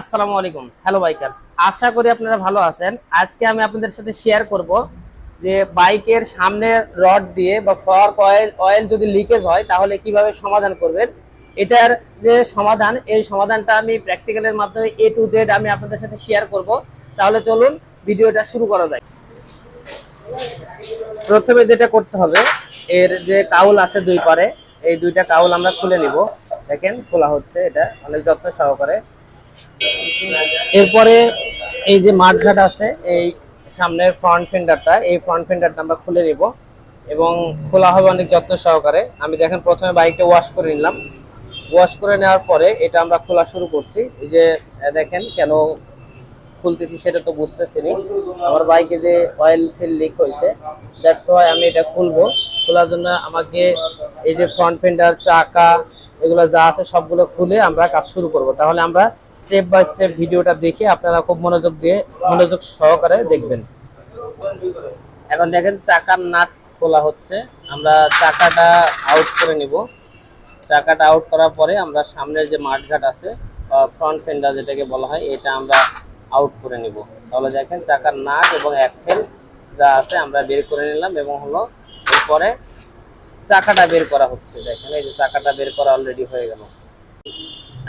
আসসালামু আলাইকুম। Hello bikers, আশা করি আপনারা ভালো আছেন। আজকে আমি আপনাদের সাথে শেয়ার করব যে বাইকের সামনে রড দিয়ে বা ফর্ক অয়েল যদি লিকেজ হয় তাহলে কিভাবে সমাধান করবেন। এটার যে সমাধান, এই সমাধানটা আমি প্র্যাকটিক্যালের মাধ্যমে A to Z আমি আপনাদের সাথে শেয়ার করব। তাহলে চলুন ভিডিওটা শুরু করা যায়। প্রথমে যেটা করতে হবে, এর যে কাউল আছে দুই পারে, এই দুইটা কাউল আমরা খুলে নিব। দেখেন খোলা হচ্ছে, এটা অনেক যত্ন সহকারে। এরপরে এই যে মাঠঘাট আছে, এই সামনের ফ্রন্ট ফেন্ডারটা, এই ফ্রন্ট ফেন্ডারটা আমরা খুলে নিব এবং খোলা হবে অনেক যত্ন সহকারে। আমি দেখেন প্রথমে বাইকটা ওয়াশ করে নিলাম। ওয়াশ করে নেওয়ার পরে এটা আমরা খোলা শুরু করছি। এই যে দেখেন কেন খুলতেছি সেটা তো বুঝতেছি নি। আমার বাইকে যে অয়েল সিল লিক হয়েছে, দ্যাটস ওয়াই আমি এটা খুলবো। খোলার জন্য আমাকে এই যে ফ্রন্ট ফেন্ডার, চাকা, এগুলো যা আছে সবগুলো খুলে আমরা কাজ শুরু করব। তাহলে আমরা স্টেপ বাই স্টেপ ভিডিওটা দেখে আপনারা খুব মনোযোগ সহকারে দেখবেন। এখন দেখেন চাকার নাট খোলা হচ্ছে। আমরা চাকাটা আউট করে নিব। চাকাটা আউট করার পরে আমরা সামনের যে মাঠঘাট আছে, ফ্রন্ট ফেন্ডার যেটাকে বলা হয়, এটা আমরা আউট করে নিব। তাহলে দেখেন চাকার নাট এবং অ্যাক্সেল যা আছে আমরা বের করে নিলাম এবং হলো এরপরে চাকাটা বের করা হচ্ছে। দেখেন এই যে চাকাটা বের করা অলরেডি হয়ে গেল।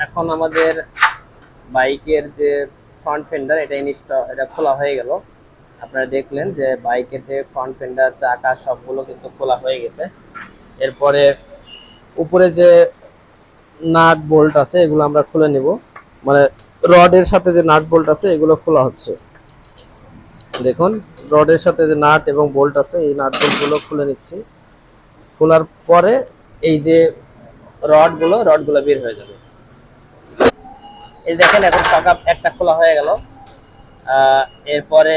এখন আমাদের বাইকের যে ফ্রন্ট ফেন্ডার, এটা খোলা হয়ে গেল। আপনারা দেখলেন যে বাইকের যে ফ্রন্ট ফেন্ডার, চাকা সবগুলো কিন্তু খোলা হয়ে গেছে। এরপরে উপরে যে নাট বোল্ট আছে এগুলো আমরা খুলে নিব। মানে রডের সাথে যে নাট বোল্ট আছে এগুলো খোলা হচ্ছে। দেখুন রডের সাথে যে নাট এবং বোল্ট আছে, এই নাট বোল্টগুলো খুলে নিচ্ছি। খোলার পরে এই যে রডগুলো বের হয়ে যাবে। এই দেখেন এখন সকাপ একটা খোলা হয়ে গেল। এরপরে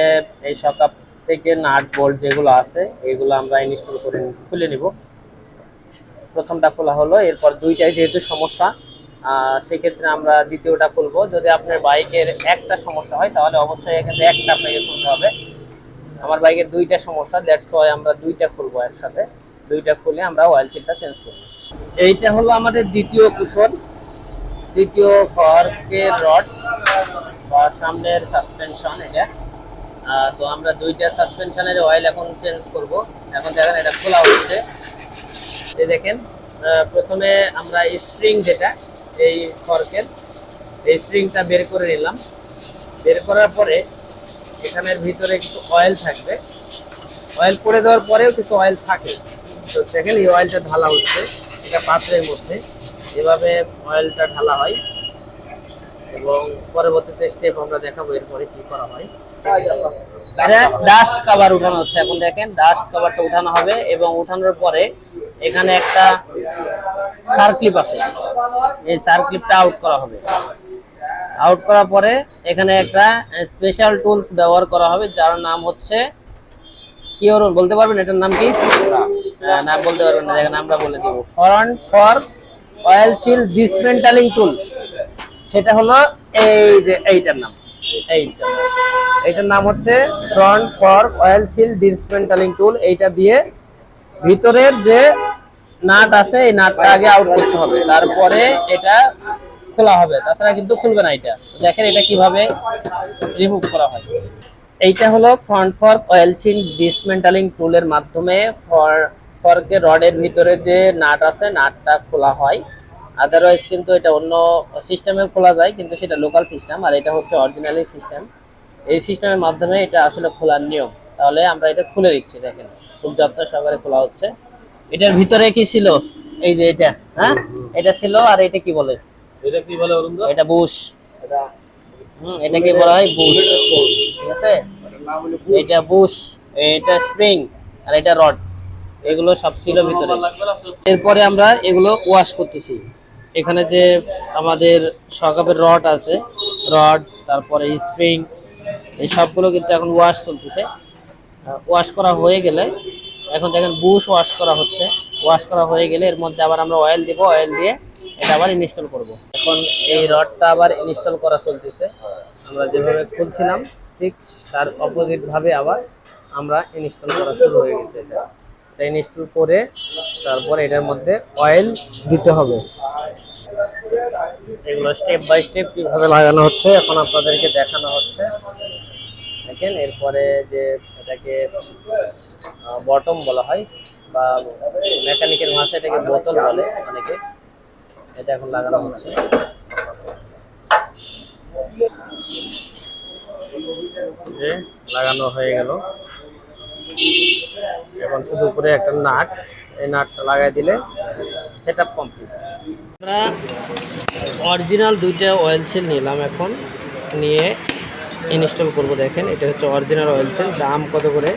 এই সকাপ থেকে নাট বোল্ট যেগুলো আছে এগুলো আমরা ইনস্টল করে খুলে নিব। প্রথমটা খোলা হলো, এরপর দুইটাই যেহেতু সমস্যা, সেক্ষেত্রে আমরা দ্বিতীয়টা খুলবো। যদি আপনার বাইকের একটা সমস্যা হয় তাহলে অবশ্যই এখানে একটা আপনাকে খুলতে হবে। আমার বাইকের দুইটা সমস্যা, দ্যাটস ওয়াই আমরা দুইটা খুলবো একসাথে। দুইটা খুলে আমরা অয়েল সিলটা চেঞ্জ করবো। এইটা হলো আমাদের দ্বিতীয় কুশন, দ্বিতীয় ফর্কের রড বা সামনের সাসপেনশন এটা। তো আমরা দুইটা সাসপেনশনের অয়েল এখন চেঞ্জ করব। এখন দেখেন এটা খোলা হচ্ছে। এই দেখেন প্রথমে আমরা স্প্রিং যেটা এই ফর্কের, এই স্প্রিংটা বের করে নিলাম। বের করার পরে এখানের ভিতরে কিছু অয়েল থাকবে। অয়েল করে দেওয়ার পরেও কিছু অয়েল থাকে। তো দেখেন এই অয়েলটা ঢালা হচ্ছে এটা পাত্রের মধ্যে। এভাবে অয়েলটা ঢালা হয় এবং পরবর্তীতে স্টেপ আমরা দেখাবো এরপরে কি করা হয়। এটা ডাস্ট কভার উঠানো হচ্ছে। এখন দেখেন ডাস্ট কভারটা উঠানো হবে এবং উঠানোর পরে এখানে একটা সার্ক্লিপ আছে, এই সার্ক্লিপটা আউট করা হবে। আউট করার পরে এখানে একটা স্পেশাল টুলস ব্যবহার করা হবে যার নাম হচ্ছে কি, ওর বলতে পারবেন এটার নাম কি? নাম বলতে পারবেন না, দেখেন আমরা বলে দেব। ফ্রন্ট ফর্ক অয়েল সিল ডিসমেন্টালিং টুল, সেটা হলো এই যে এইটার নাম। এইটার নাম হচ্ছে ফ্রন্ট ফর্ক অয়েল সিল ডিসমেন্টালিং টুল। এইটা দিয়ে ভিতরের যে নাট আছে এই নাটটা আগে আউট করতে হবে, তারপরে এটা খোলা হবে, তাছাড়া কিন্তু খুলবে না। এটা দেখেন এটা কিভাবে রিমুভ করা হয়। এইটা হলো ফ্রন্ট ফর্ক অয়েল সিল ডিসমেন্টালিং টুলের মাধ্যমে ফর্কের রডের ভিতরে যে নাট আছে নাটটা খোলা হয়। আদারওয়াইজ কিন্তু এটা অন্য সিস্টেমে খোলা যায়, কিন্তু সেটা লোকাল সিস্টেম, আর এটা হচ্ছে অরিজিনালি সিস্টেম। এই সিস্টেমের মাধ্যমে এটা আসলে খোলার নিয়ম। তাহলে আমরা এটা খুলে দিচ্ছি, দেখেন খুব যত্ন সহকারে খোলা হচ্ছে। এটার ভিতরে কি ছিল? এই যে এটা, হ্যাঁ এটা ছিল। আর এটা কি বলে? এটা কি বলে অরুণ? এটা বুশ। এটাকে বলা হয় বুশ, ঠিক আছে? এটা বুশ, এটা স্প্রিং, আর এটা রড, এগুলো সব ছিল ভিতরে। এরপরে আমরা এগুলো ওয়াশ করতেছি। এখানে যে আমাদের সকাপের রড আছে, রড তারপরে স্প্রিং, এই সবগুলো কিন্তু এখন ওয়াশ চলতেছে। ওয়াশ করা হয়ে গেলে এখন দেখেন বুশ ওয়াশ করা হচ্ছে। ওয়াশ করা হয়ে গেলে এর মধ্যে আবার আমরা অয়েল দিব, অয়েল দিয়ে এটা আবার ইনস্টল করব। এখন এই রডটা আবার ইনস্টল করা চলতেছে। আমরা যেভাবে খুলছিলাম ঠিক তার অপোজিট ভাবে আবার আমরা ইনস্টল করা শুরু হয়ে গেছে। এটা ইনস্টল করে তারপরে এটার মধ্যে অয়েল দিতে হবে। এগুলো স্টেপ বাই স্টেপ কিভাবে লাগানো হচ্ছে এখন আপনাদেরকে দেখানো হচ্ছে। দেখেন এরপরে যে এটাকে বটম বলা হয় বা মেকানিকের ভাষায় এটাকে বোতল বলে অনেকে। এটা এখন লাগানো হচ্ছে। যে লাগানো হয়ে গেল, এখন শুধু উপরে একটা নাট, এই নাটটা লাগাই দিলে সেটআপ কমপ্লিট। আমরা অরিজিনাল দুইটা অয়েল সিল নিলাম, এখন নিয়ে ইনস্টল করব। দেখেন এটা হচ্ছে অরিজিনাল অয়েল সিল, দাম কত করে?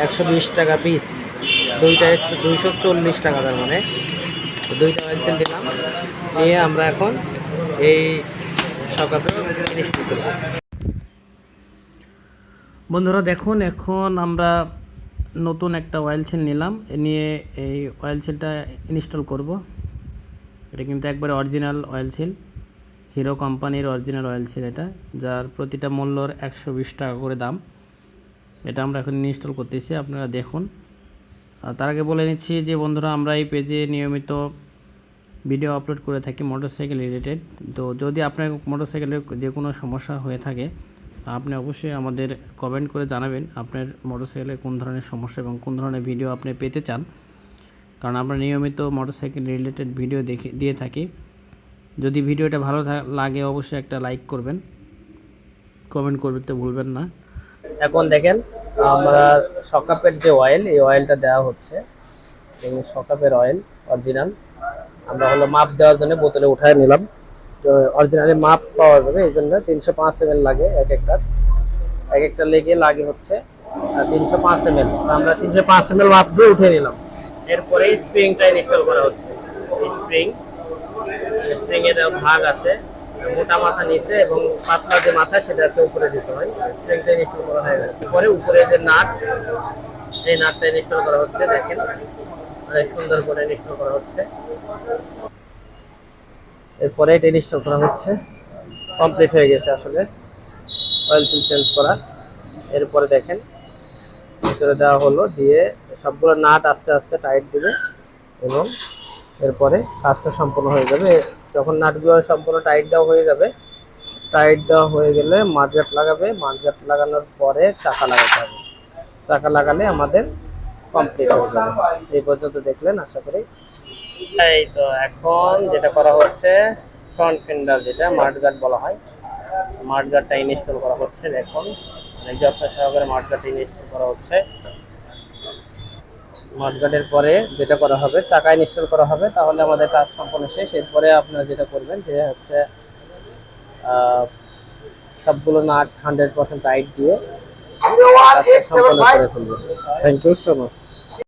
120 টাকা পিস, দুইটা 240 টাকা। তার মানে দুইটা অয়েল সিল দিলাম, নিয়ে আমরা এখন এই সকালে ইনস্টল করব। বন্ধুরা দেখুন, এখন আমরা নতুন একটা অয়েল সিল নিলাম, এ নিয়ে এই অয়েল সিলটা ইনস্টল করব। এটা কিন্তু একবারে অরিজিনাল অয়েল সিল, হিরো কোম্পানির অরিজিনাল অয়েল সিল এটা, যার প্রতিটা মূল্যর 120 টাকা করে দাম। এটা আমরা এখন ইনস্টল করতেছি, আপনারা দেখুন। তার আগে বলে নিচ্ছি যে বন্ধুরা, আমরা এই পেজে নিয়মিত ভিডিও আপলোড করে থাকি মোটরসাইকেল রিলেটেড। তো যদি আপনার মোটরসাইকেলের যে কোনো সমস্যা হয়ে থাকে, আপনি অবশ্যই আমাদের কমেন্ট করে জানাবেন আপনার মোটরসাইকেলে কোন ধরনের সমস্যা এবং কোন ধরনের ভিডিও আপনি পেতে চান, কারণ আমরা নিয়মিত মোটরসাইকেল রিলেটেড ভিডিও দিয়ে থাকি। যদি ভিডিওটা ভালো লাগে অবশ্যই একটা লাইক করবেন, কমেন্ট করতে ভুলবেন না। এখন দেখেন আমরা সকাপের যে অয়েল, এই অয়েলটা দেওয়া হচ্ছে। সকাপের অয়েল অরিজিনাল আমরা হলো মাপ দেওয়ার জন্য বোতলে উঠায় নিলাম। তো অরিজিনালি মাপ পাওয়া যাবে, এই জন্য 305 ml লাগে এক একটা লেগে লাগে হচ্ছে 305 ml। আমরা 305 ml মাপ দিয়ে উঠে নিলাম। এরপরে স্প্রিংটা ইনস্টল করা হচ্ছে। স্প্রিং এর ভাগ আছে, মোটা মাথা নিচে এবং পাতলা যে মাথা সেটাকে উপরে দিতে হয়। স্প্রিংটা ইনস্টল করা হয়ে গেছে, পরে উপরে যে নাট, এই নাটটা ইনস্টল করা হচ্ছে। দেখেন অনেক সুন্দর করে ইনস্টল করা হচ্ছে। এরপরে এটা ইনস্টল করা হচ্ছে, কমপ্লিট হয়ে গেছে আসলে অয়েল সিল চেঞ্জ করা। এরপরে দেখেন ভিতরে দেওয়া হলো, দিয়ে সবগুলো নাট আস্তে আস্তে টাইট দিবে এবং এরপরে কাজটা সম্পূর্ণ হয়ে যাবে। যখন নাটগুলো সম্পূর্ণ টাইট দেওয়া হয়ে যাবে, টাইট দেওয়া হয়ে গেলে মাঠগাট লাগাবে। মাঠগাট লাগানোর পরে চাকা লাগাতে হবে। চাকা লাগালে আমাদের কমপ্লিট হয়ে যাবে। এই পর্যন্ত দেখলেন আশা করি। এই তো এখন যেটা করা হচ্ছে, ফ্রন্ট ফেন্ডার যেটা মাঠগাট বলা হয়, মাঠগাটটা ইনস্টল করা হচ্ছে। এখন অনেক যত্ন সহকারে মাঠগাটটা ইনস্টল করা হচ্ছে। মাঠগাটের পরে যেটা করা হবে, চাকা ইনস্টল করা হবে, তাহলে আমাদের কাজ সম্পূর্ণ শেষ। এরপরে আপনারা যেটা করবেন যে হচ্ছে সবগুলো নাট 100% টাইট দিয়ে কাজটা সম্পূর্ণ করে ফেলবেন। Thank you so much.